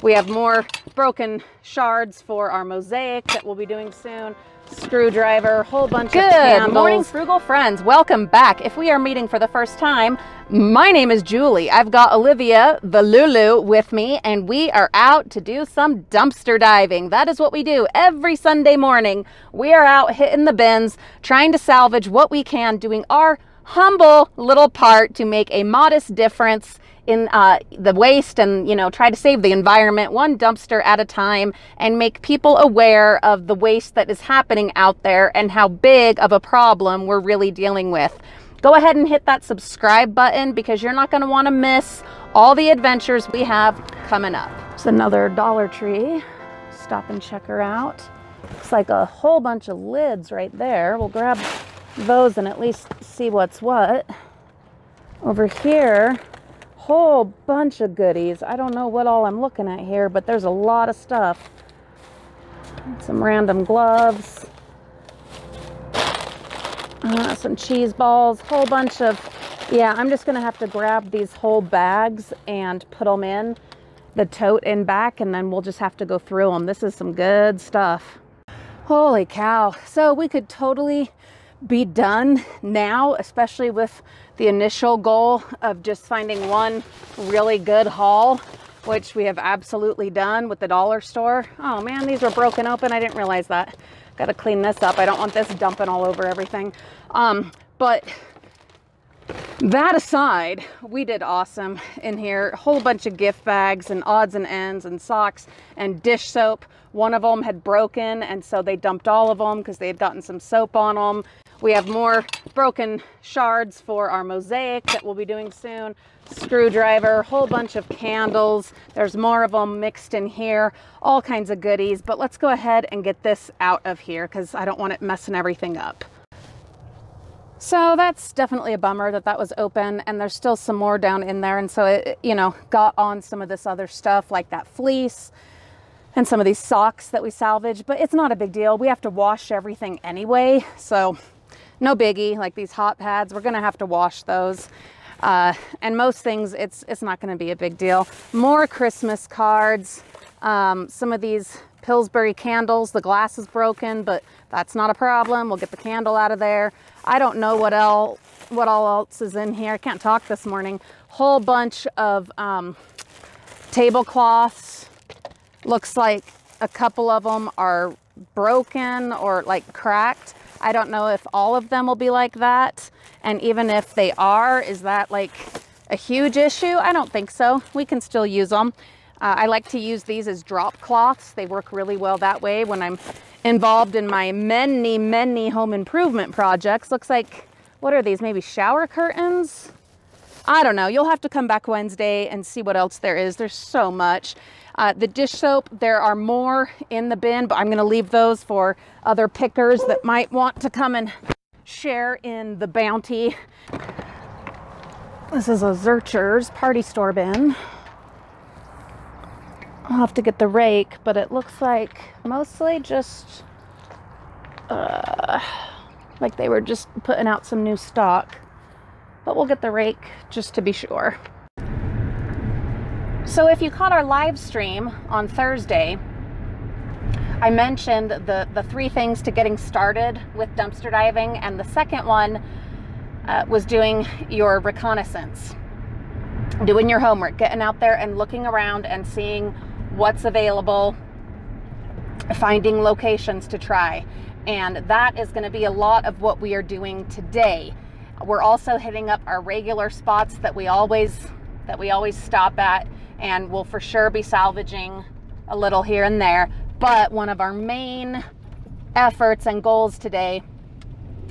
We have more broken shards for our mosaic that we'll be doing soon. Screwdriver, whole bunch of candles. Good morning, Frugal friends. Welcome back. If we are meeting for the first time, my name is Julie. I've got Olivia, the Lulu, with me, and we are out to do some dumpster diving. That is what we do every Sunday morning. We are out hitting the bins, trying to salvage what we can, doing our humble little part to make a modest difference in the waste and, you know, try to save the environment one dumpster at a time and make people aware of the waste that is happening out there and how big of a problem we're really dealing with. Go ahead and hit that subscribe button because you're not going to want to miss all the adventures we have coming up. It's another Dollar Tree. Stop and check her out. Looks like a whole bunch of lids right there. We'll grab those and at least see what's what. Over here, whole bunch of goodies. I don't know what all I'm looking at here, but there's a lot of stuff. Some random gloves. Some cheese balls, whole bunch of, yeah, I'm just gonna have to grab these whole bags and put them in the tote in back, and then we'll just have to go through them. This is some good stuff. Holy cow. So we could totally be done now, especially with the initial goal of just finding one really good haul, which we have absolutely done with the dollar store. Oh man, these were broken open. I didn't realize that. Got to clean this up. I don't want this dumping all over everything. But that aside, we did awesome in here. A whole bunch of gift bags and odds and ends and socks and dish soap. One of them had broken, and so they dumped all of them because they had gotten some soap on them. We have more broken shards for our mosaic that we'll be doing soon. Screwdriver, whole bunch of candles. There's more of them mixed in here, all kinds of goodies. But let's go ahead and get this out of here because I don't want it messing everything up. So that's definitely a bummer that that was open, and there's still some more down in there. And so it, you know, got on some of this other stuff like that fleece and some of these socks that we salvaged, but it's not a big deal. We have to wash everything anyway, so no biggie. Like these hot pads, we're gonna have to wash those. And most things, it's not gonna be a big deal. More Christmas cards, some of these Pillsbury candles. The glass is broken, but that's not a problem. We'll get the candle out of there. I don't know what all else is in here. I can't talk this morning. Whole bunch of tablecloths. Looks like a couple of them are broken or like cracked. I don't know if all of them will be like that. And even if they are, is that like a huge issue? I don't think so. We can still use them. I like to use these as drop cloths. They work really well that way when I'm involved in my many home improvement projects. Looks like, what are these? Maybe shower curtains? I don't know. You'll have to come back Wednesday and see what else there is. There's so much. The dish soap, there are more in the bin, but I'm going to leave those for other pickers that might want to come and share in the bounty. This is a Zurcher's party store bin. I'll have to get the rake, but it looks like mostly just like they were just putting out some new stock. But we'll get the rake just to be sure. So if you caught our live stream on Thursday, I mentioned the 3 things to getting started with dumpster diving, and the second one was doing your reconnaissance, doing your homework, getting out there and looking around and seeing what's available, finding locations to try. And that is going to be a lot of what we are doing today. We're also hitting up our regular spots that we always stop at, and we'll for sure be salvaging a little here and there. But one of our main efforts and goals today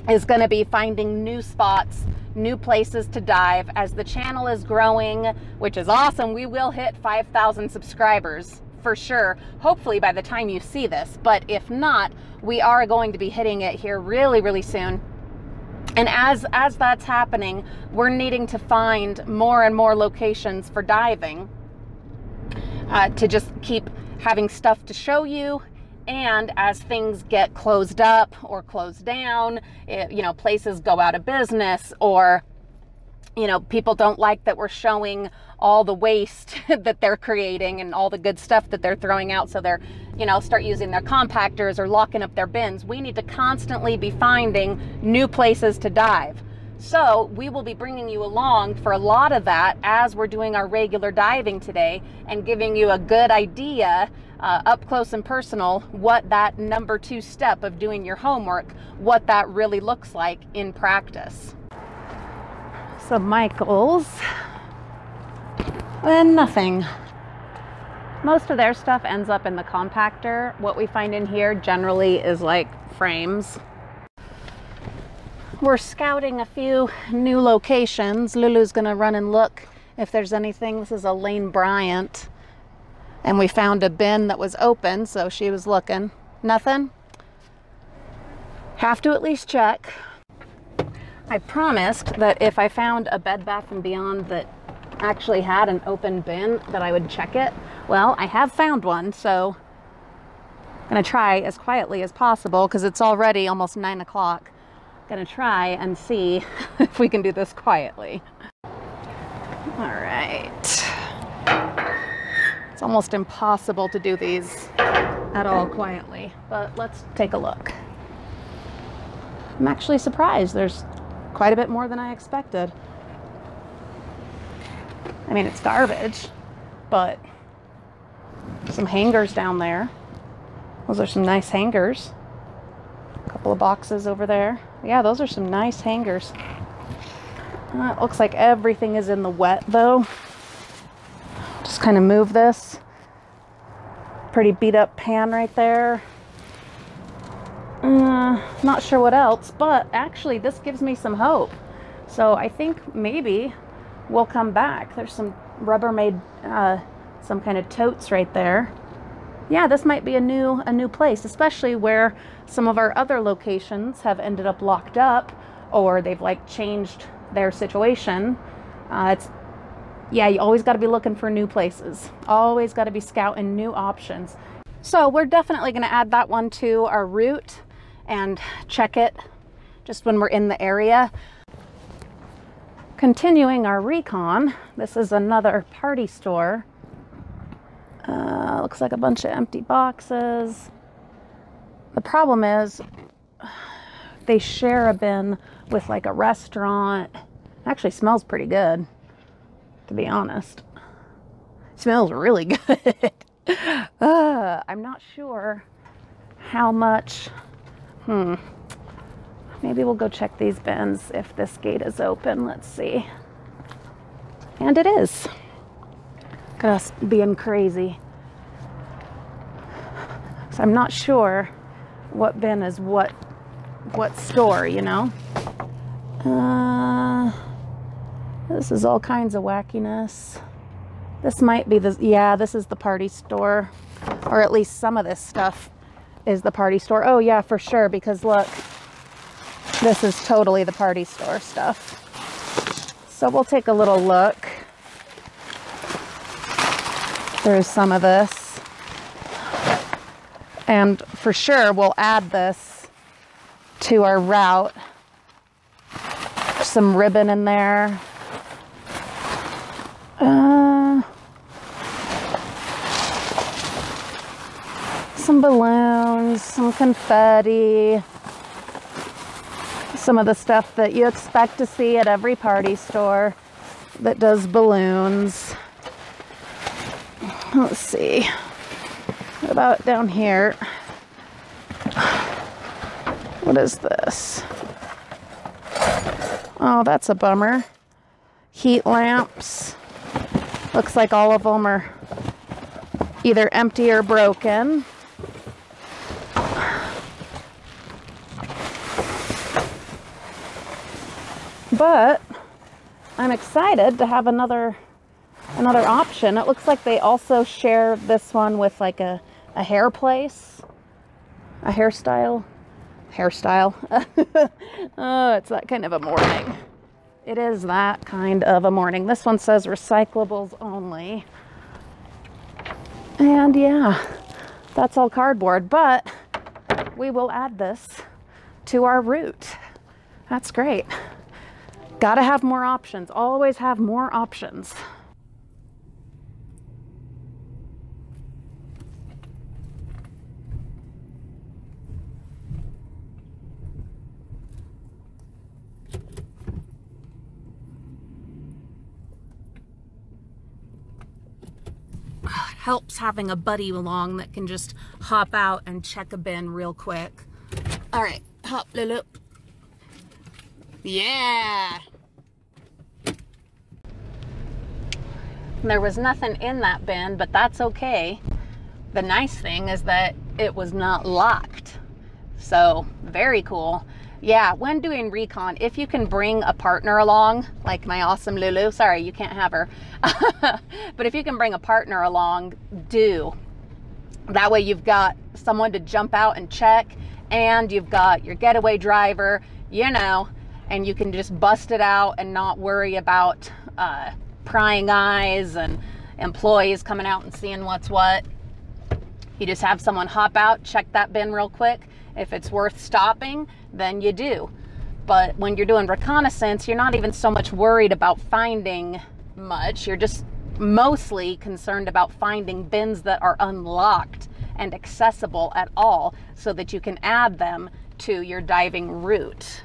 is going to be finding new spots, new places to dive. As the channel is growing, which is awesome, we will hit 5,000 subscribers for sure, hopefully by the time you see this. But if not, we are going to be hitting it here really soon. And as that's happening, we're needing to find more and more locations for diving to just keep having stuff to show you. And as things get closed up or closed down, you know, places go out of business, or you know, people don't like that we're showing all the waste that they're creating and all the good stuff that they're throwing out. So they're, you know, start using their compactors or locking up their bins. We need to constantly be finding new places to dive. So we will be bringing you along for a lot of that as we're doing our regular diving today, and giving you a good idea up close and personal what that number 2 step of doing your homework, what that really looks like in practice. So Michael's and nothing. Most of their stuff ends up in the compactor. What we find in here generally is like frames. We're scouting a few new locations. Lulu's gonna run and look if there's anything. This is a Lane Bryant, and we found a bin that was open, so she was looking. Nothing? Have to at least check. I promised that if I found a Bed Bath & Beyond that actually had an open bin, that I would check it. Well, I have found one, so I'm gonna try as quietly as possible because it's already almost 9 o'clock. Gonna try and see if we can do this quietly. All right. It's almost impossible to do these at all quietly, but let's take a look. I'm actually surprised. There's quite a bit more than I expected. I mean, it's garbage, but some hangers down there. Those are some nice hangers. A couple of boxes over there. Yeah, those are some nice hangers. It looks like everything is in the wet though. Just kind of move this. Pretty beat up pan right there. Not sure what else, but actually this gives me some hope. So I think maybe we'll come back. There's some Rubbermaid, some kind of totes right there. Yeah, this might be a new place, especially where some of our other locations have ended up locked up, or they've like changed their situation. Yeah, you always got to be looking for new places. Always got to be scouting new options. So we're definitely going to add that one to our route and check it just when we're in the area. Continuing our recon, this is another party store. Looks like a bunch of empty boxes. The problem is they share a bin with like a restaurant. It actually smells pretty good, to be honest. It smells really good. I'm not sure how much. Maybe we'll go check these bins if this gate is open. Let's see. And it is. Look at us being crazy. So I'm not sure what bin is what store, you know. This is all kinds of wackiness. This might be the, yeah, this is the party store, or at least some of this stuff is the party store. Oh yeah, for sure, because look, this is totally the party store stuff. So we'll take a little look. There's some of this. And for sure, we'll add this to our route. Some ribbon in there. Some balloons, some confetti. Some of the stuff that you expect to see at every party store that does balloons. Let's see. What about down here? What is this? Oh, that's a bummer. Heat lamps. Looks like all of them are either empty or broken. But I'm excited to have another option. It looks like they also share this one with like a hair place, a hairstyle. Oh, it's that kind of a morning. It is that kind of a morning. This one says recyclables only. And yeah, that's all cardboard, but we will add this to our route. That's great. Gotta have more options. Always have more options. Helps having a buddy along that can just hop out and check a bin real quick. All right, hop, Lulu. Yeah. There was nothing in that bin, but that's okay. The nice thing is that it was not locked. So very cool. Yeah, when doing recon, if you can bring a partner along, like my awesome Lulu, sorry, you can't have her. But if you can bring a partner along, do. That way you've got someone to jump out and check, and you've got your getaway driver, you know, and you can just bust it out and not worry about prying eyes and employees coming out and seeing what's what. You just have someone hop out, check that bin real quick. If it's worth stopping, then you do. But when you're doing reconnaissance, you're not even so much worried about finding much. You're just mostly concerned about finding bins that are unlocked and accessible at all so that you can add them to your diving route.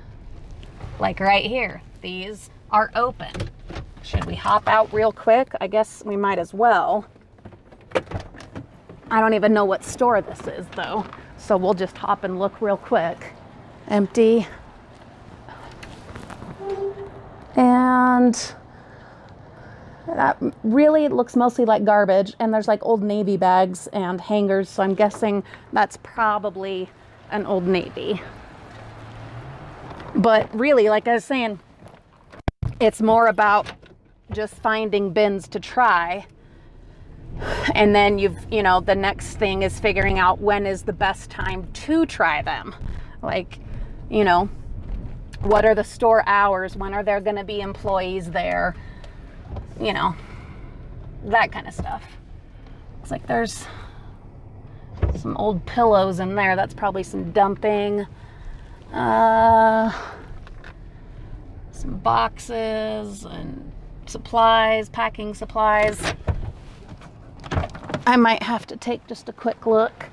Like right here, these are open. Should we hop out real quick? I guess we might as well. I don't even know what store this is though, so we'll just hop and look real quick. Empty. And that really looks mostly like garbage, and there's like Old Navy bags and hangers, so I'm guessing that's probably an Old Navy. But really, like I was saying, it's more about just finding bins to try. And then you know, the next thing is figuring out when is the best time to try them. Like, you know, what are the store hours? When are there going to be employees there? You know, that kind of stuff. Looks like there's some old pillows in there. That's probably some dumping. Some boxes and supplies, packing supplies. I might have to take just a quick look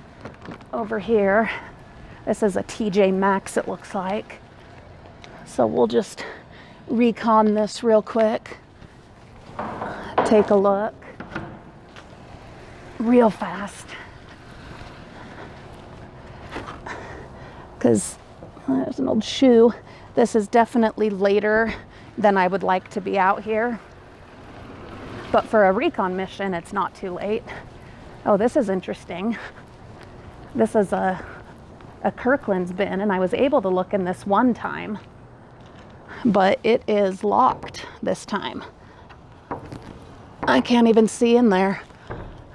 over here. This is a TJ Maxx, it looks like. So we'll just recon this real quick. Take a look real fast. Because there's an old shoe. This is definitely later than I would like to be out here. But for a recon mission, it's not too late. Oh, this is interesting. This is a Kirkland's bin, and I was able to look in this one time, but it is locked this time. I can't even see in there.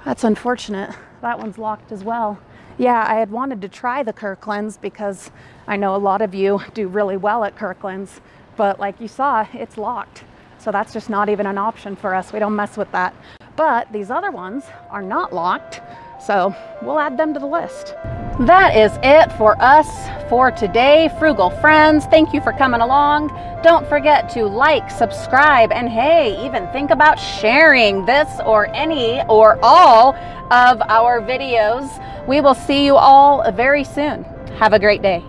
That's unfortunate. That one's locked as well. Yeah, I had wanted to try the Kirkland's because I know a lot of you do really well at Kirkland's, but like you saw, it's locked. So that's just not even an option for us. We don't mess with that. But these other ones are not locked, so we'll add them to the list. That is it for us for today, Frugal Friends. Thank you for coming along. Don't forget to like, subscribe, and hey, even think about sharing this or any or all of our videos. We will see you all very soon. Have a great day.